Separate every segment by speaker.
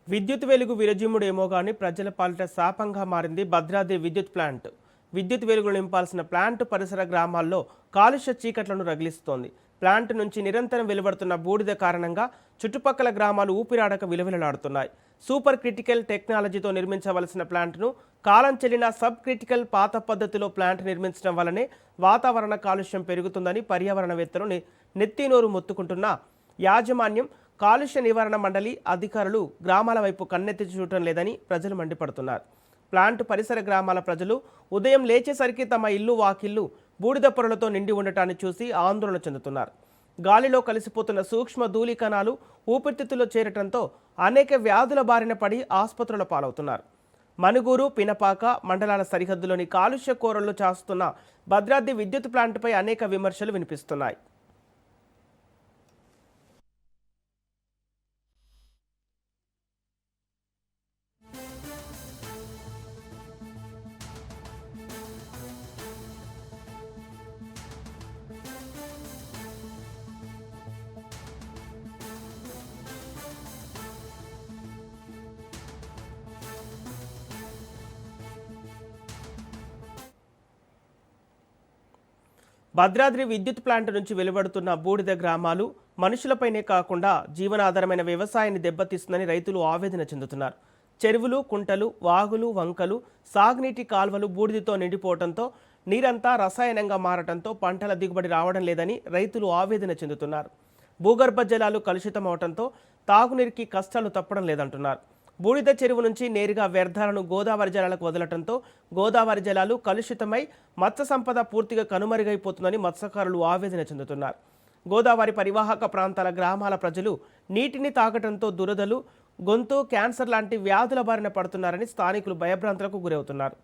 Speaker 1: విద్యుత్ వెలుగు విరజిమ్ముడేమో గాని ప్రజల పాలిట శాపంగా మారింది భద్రాద్రి విద్యుత్ ప్లాంట్. విద్యుత్ వెలుగులు నింపాల్సిన ప్లాంట్ పరిసర గ్రామాల్లో కాలుష్య చీకట్లను రగిలిస్తోంది. ప్లాంట్ నుంచి నిరంతరం వెలువడుతున్న బూడిద కారణంగా చుట్టుపక్కల గ్రామాలు ఊపిరాడక విలవిలలాడుతున్నాయి. సూపర్ క్రిటికల్ టెక్నాలజీతో నిర్మించవలసిన ప్లాంట్ను కాలం చెల్లిన సబ్ క్రిటికల్ పాత పద్ధతిలో ప్లాంట్ నిర్మించడం వల్లనే వాతావరణ కాలుష్యం పెరుగుతుందని పర్యావరణవేత్తలు నెత్తినోరు మొత్తుకుంటున్న యాజమాన్యం కాలుష్య నివారణ మండలి అధికారులు గ్రామాల వైపు కన్నెత్తి చూడటం లేదని ప్రజలు మండిపడుతున్నారు. ప్లాంట్ పరిసర గ్రామాల ప్రజలు ఉదయం లేచేసరికి తమ ఇల్లు వాకిళ్లు బూడిద పొరలతో నిండి ఉండటాన్ని చూసి ఆందోళన చెందుతున్నారు. గాలిలో కలిసిపోతున్న సూక్ష్మ ధూళి కణాలు ఊపిరితిత్తుల్లో చేరటంతో అనేక వ్యాధుల బారిన పడి ఆసుపత్రుల పాలవుతున్నారు. మనుగూరు, పినపాక మండలాల సరిహద్దులోని కాలుష్య కోరల్లో చాస్తున్న భద్రాద్రి విద్యుత్ ప్లాంట్పై అనేక విమర్శలు వినిపిస్తున్నాయి. భద్రాద్రి విద్యుత్ ప్లాంట్ నుంచి వెలువడుతున్న బూడిద గ్రామాలు మనుషులపైనే కాకుండా జీవనాధారమైన వ్యవసాయాన్ని దెబ్బతీస్తుందని రైతులు ఆవేదన చెందుతున్నారు. చెరువులు, కుంటలు, వాగులు, వంకలు, సాగునీటి కాల్వలు బూడిదతో నిండిపోవడంతో నీరంతా రసాయనంగా మారటంతో పంటల దిగుబడి రావడం లేదని రైతులు ఆవేదన చెందుతున్నారు. భూగర్భ జలాలు కలుషితమవడంతో తాగునీరికి కష్టాలు తప్పడం లేదంటున్నారు. బూడిద చెరువు నుంచి నేరుగా వ్యర్థాలను గోదావరి జలాలకు వదలటంతో గోదావరి జలాలు కలుషితమై మత్స్య సంపద పూర్తిగా కనుమరుగైపోతుందని మత్స్యకారులు ఆవేదన చెందుతున్నారు. గోదావరి పరివాహక ప్రాంతాల గ్రామాల ప్రజలు నీటిని తాగటంతో దురదలు, గొంతు క్యాన్సర్ లాంటి వ్యాధుల బారిన పడుతున్నారని స్థానికులు భయభ్రాంతులకు గురవుతున్నారు.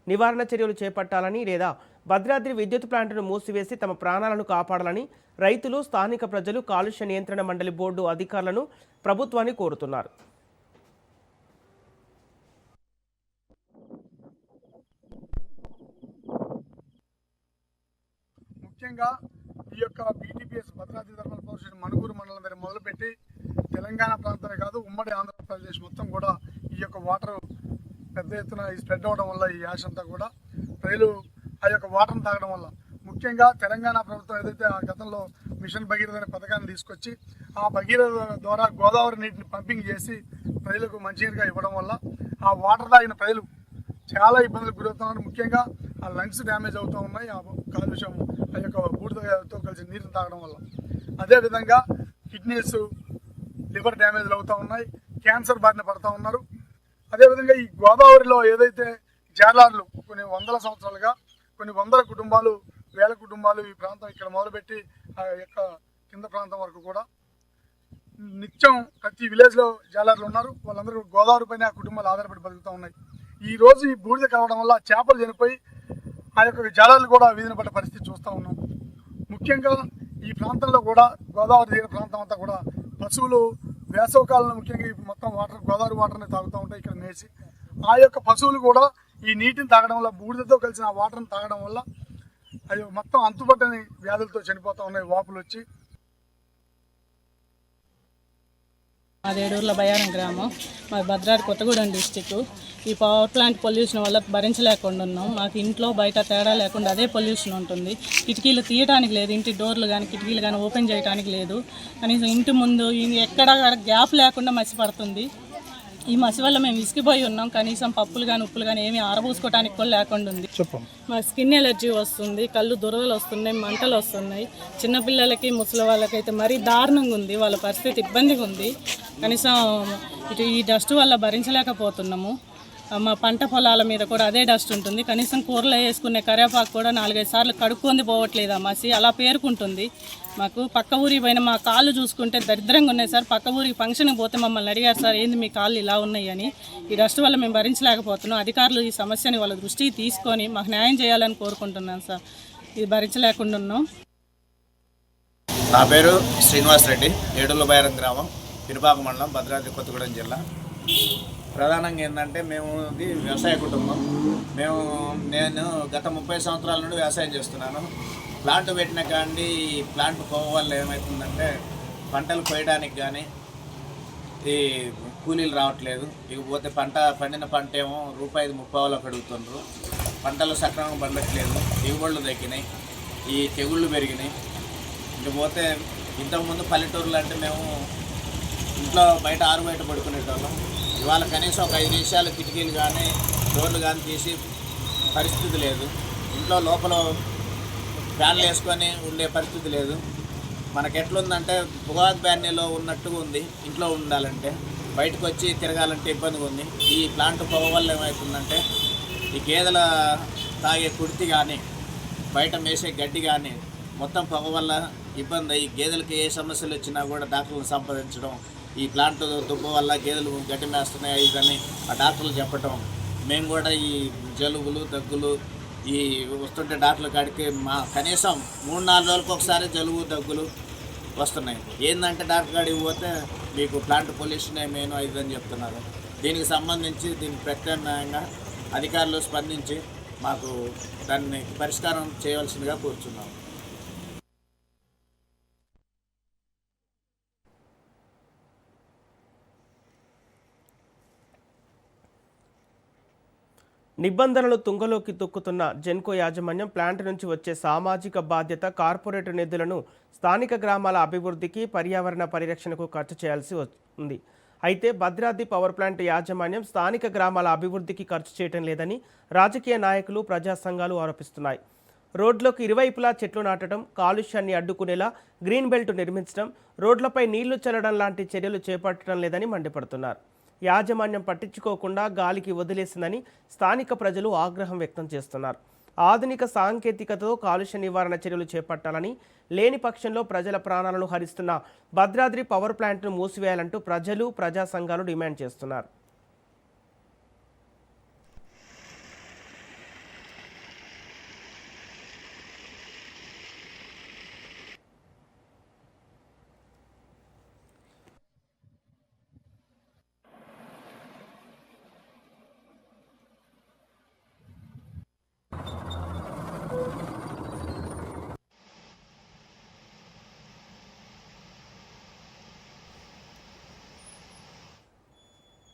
Speaker 1: నివారణ చర్యలు చేపట్టాలని లేదా భద్రాద్రి విద్యుత్ ప్లాంట్ను మూసివేసి తమ ప్రాణాలను కాపాడాలని రైతులు, స్థానిక ప్రజలు కాలుష్య నియంత్రణ మండలి బోర్డు అధికారులను, ప్రభుత్వాన్ని కోరుతున్నారు.
Speaker 2: ముఖ్యంగా ఈ యొక్క BTPS Bhadradri thermal power station Manuguru మండలం దగ్గర మొదలుపెట్టి తెలంగాణ ప్రాంతమే కాదు ఉమ్మడి ఆంధ్రప్రదేశ్ మొత్తం కూడా ఈ యొక్క వాటర్ పెద్ద ఎత్తున స్ప్రెడ్ అవ్వడం వల్ల ఈ యాష్ అంతా కూడా ప్రజలు ఆ యొక్క వాటర్ని తాగడం వల్ల ముఖ్యంగా తెలంగాణ ప్రభుత్వం ఏదైతే ఆ గతంలో మిషన్ భగీరథ అనే పథకాన్ని తీసుకొచ్చి ఆ భగీరథ ద్వారా గోదావరి నీటిని పంపింగ్ చేసి ప్రజలకు మంచినీరుగా ఇవ్వడం వల్ల ఆ వాటర్ తాగిన ప్రజలు చాలా ఇబ్బందులకు గురవుతున్నారు. ముఖ్యంగా ఆ లంగ్స్ డ్యామేజ్ అవుతూ ఉన్నాయి ఆ కాలుష్యం ఆ యొక్క బూడిదతో కలిసి నీరుని తాగడం వల్ల. అదేవిధంగా కిడ్నీస్, లివర్ డ్యామేజ్లు అవుతూ ఉన్నాయి, క్యాన్సర్ బారిన పడుతూ ఉన్నారు. అదేవిధంగా ఈ గోదావరిలో ఏదైతే జాలార్లు కొన్ని వందల సంవత్సరాలుగా కొన్ని వందల కుటుంబాలు, వేల కుటుంబాలు ఈ ప్రాంతం ఇక్కడ మొదలుపెట్టి ఆ యొక్క కింద ప్రాంతం వరకు కూడా నిత్యం ప్రతి విలేజ్లో జాలార్లు ఉన్నారు. వాళ్ళందరూ గోదావరి పైన ఆ కుటుంబాలు ఆధారపడి బతుకుతూ ఉన్నాయి. ఈ రోజు ఈ బూడిద కావడం వల్ల చేపలు చనిపోయి ఆ యొక్క జాలాలు కూడా వీధిన పడ్డ పరిస్థితి చూస్తూ ఉన్నాం. ముఖ్యంగా ఈ ప్రాంతంలో కూడా గోదావరి తీర ప్రాంతం అంతా కూడా పశువులు వేసవకాలంలో ముఖ్యంగా మొత్తం వాటర్ గోదావరి వాటర్ని తాగుతూ ఉంటాయి ఇక్కడ నేసి. ఆ యొక్క పశువులు కూడా ఈ నీటిని తాగడం వల్ల, బూడిదతో కలిసిన ఆ వాటర్ని తాగడం వల్ల అవి మొత్తం అంతుపట్టని వ్యాధులతో చనిపోతూ ఉన్నాయి, వాపులు వచ్చి.
Speaker 3: మాది ఏడూర్ల బయారం గ్రామం, మా భద్రాద్రి కొత్తగూడెం డిస్టిక్. ఈ పవర్ ప్లాంట్ పొల్యూషన్ వల్ల భరించలేకుండా ఉన్నాం. మాకు ఇంట్లో బయట తేడా లేకుండా అదే పొల్యూషన్ ఉంటుంది. కిటికీలు తీయడానికి లేదు, ఇంటి డోర్లు కానీ కిటికీలు కానీ ఓపెన్ చేయడానికి లేదు. కనీసం ఇంటి ముందు ఎక్కడ గ్యాప్ లేకుండా మసి పడుతుంది. ఈ మసి వల్ల మేము విసిగిపోయి ఉన్నాం. కనీసం పప్పులు కానీ ఉప్పులు కానీ ఏమీ ఆరబోసుకోవడానికి కూడా లేకుండా ఉంది. మా స్కిన్ ఎలర్జీ వస్తుంది, కళ్ళు దురదలు వస్తున్నాయి, మంటలు వస్తున్నాయి. చిన్నపిల్లలకి, ముసలి వాళ్ళకైతే మరీ దారుణంగా ఉంది, వాళ్ళ పరిస్థితి ఇబ్బందిగా ఉంది. కనీసం ఈ డస్ట్ వల్ల భరించలేకపోతున్నాము. మా పంట పొలాల మీద కూడా అదే డస్ట్ ఉంటుంది. కనీసం కూరలో వేసుకునే కరివేపాకు కూడా 4-5 సార్లు కడుక్కొని పోవట్లేదు, ఆ మసి అలా పేరుకుంటుంది. మాకు పక్క ఊరికి పోయిన మా కాళ్ళు చూసుకుంటే దరిద్రంగా ఉన్నాయి సార్. పక్క ఊరికి ఫంక్షన్కి పోతే మమ్మల్ని అడిగారు, సార్ ఏంది మీ కాళ్ళు ఇలా ఉన్నాయి అని. ఈ డస్ట్ వల్ల మేము భరించలేకపోతున్నాం. అధికారులు ఈ సమస్యని వాళ్ళ దృష్టికి తీసుకొని మాకు న్యాయం చేయాలని కోరుకుంటున్నాను సార్. ఇది భరించలేకుండా ఉన్నాం.
Speaker 4: నా పేరు శ్రీనివాస్ రెడ్డి, ఏడుర్ల బయారం గ్రామం, పినపాక మండలం, భద్రాద్రి కొత్తగూడెం జిల్లా. ప్రధానంగా ఏంటంటే మేము వ్యవసాయ కుటుంబం. నేను గత 30 సంవత్సరాల నుండి వ్యవసాయం చేస్తున్నాను. ప్లాంట్ పెట్టిన కానీ ప్లాంట్ పోవ వల్ల ఏమవుతుందంటే పంటలు కోయడానికి కానీ ఈ కూలీలు రావట్లేదు. ఇకపోతే పండిన పంట ఏమో ₹1.30 అడుగుతున్నారు. పంటలు సక్రమంగా పండట్లేదు, దిగుబడులు తగ్గినాయి, ఈ తెగుళ్ళు పెరిగినాయి. ఇకపోతే ఇంతకుముందు పల్లెటూరులు అంటే మేము ఇంట్లో బయట బయట పడుకునేటోళ్ళం. ఇవాళ కనీసం ఒక 5 నిమిషాలు కిటికీలు కానీ డోర్లు కానీ తీసి పరిస్థితి లేదు. ఇంట్లో లోపల ఫ్యాన్లు వేసుకొని ఉండే పరిస్థితి లేదు. మనకు ఎట్లుందంటే పొగాకు బ్యాన్నీలో ఉన్నట్టుగా ఉంది. ఇంట్లో ఉండాలంటే బయటకు వచ్చి తిరగాలంటే ఇబ్బందిగా ఉంది. ఈ ప్లాంట్ పొగ వల్ల ఏమవుతుందంటే ఈ గేదెల తాగే కుర్తి కానీ బయట మేసే గడ్డి కానీ మొత్తం పొగ వల్ల ఇబ్బంది. ఈ గేదెలకి ఏ సమస్యలు వచ్చినా కూడా డాక్టర్లను సంప్రదించడం, ఈ ప్లాంట్ దుబ్బ వల్ల గేదెలు గడ్డి మేస్తున్నాయి ఇదని ఆ డాక్టర్లు చెప్పటం, మేము కూడా ఈ జలుబులు దగ్గులు ఈ వస్తుంటే డాక్టర్ల కాడికి కనీసం 3-4 రోజులకు ఒకసారి జలుబు దగ్గులు వస్తున్నాయి. ఏంటంటే డాక్టర్ కాడికి పోతే మీకు ప్లాంట్ పొల్యూషన్ మెయిన్ అని చెప్తున్నారు. దీనికి సంబంధించి ప్రత్యామ్నాయంగా అధికారులు స్పందించి మాకు దాన్ని పరిష్కారం చేయవలసిందిగా కోరుచున్నాము.
Speaker 1: నిబంధనలు తుంగలోకి తొక్కుతున్న జెన్కో యాజమాన్యం ప్లాంట్ నుంచి వచ్చే సామాజిక బాధ్యత కార్పొరేట్ నిధులను స్థానిక గ్రామాల అభివృద్ధికి, పర్యావరణ పరిరక్షణకు ఖర్చు చేయాల్సి ఉంది. అయితే భద్రాద్రి పవర్ ప్లాంట్ యాజమాన్యం స్థానిక గ్రామాల అభివృద్ధికి ఖర్చు చేయటం లేదని రాజకీయ నాయకులు, ప్రజా సంఘాలు ఆరోపిస్తున్నాయి. రోడ్లకు ఇరువైపులా చెట్లు నాటడం, కాలుష్యాన్ని అడ్డుకునేలా గ్రీన్ బెల్ట్ నిర్మించడం, రోడ్లపై నీళ్లు చల్లడం లాంటి చర్యలు చేపట్టడం లేదని మండిపడుతున్నారు. యాజమాన్యం పట్టించుకోకుండా గాలికి వదిలేసిందని స్థానిక ప్రజలు ఆగ్రహం వ్యక్తం చేస్తున్నారు. ఆధునిక సాంకేతికతతో కాలుష్య నివారణ చర్యలు చేపట్టాలని, లేని పక్షంలో ప్రజల ప్రాణాలను హరిస్తున్న భద్రాద్రి పవర్ ప్లాంట్ను మూసివేయాలంటూ ప్రజలు, ప్రజా సంఘాలు డిమాండ్ చేస్తున్నారు.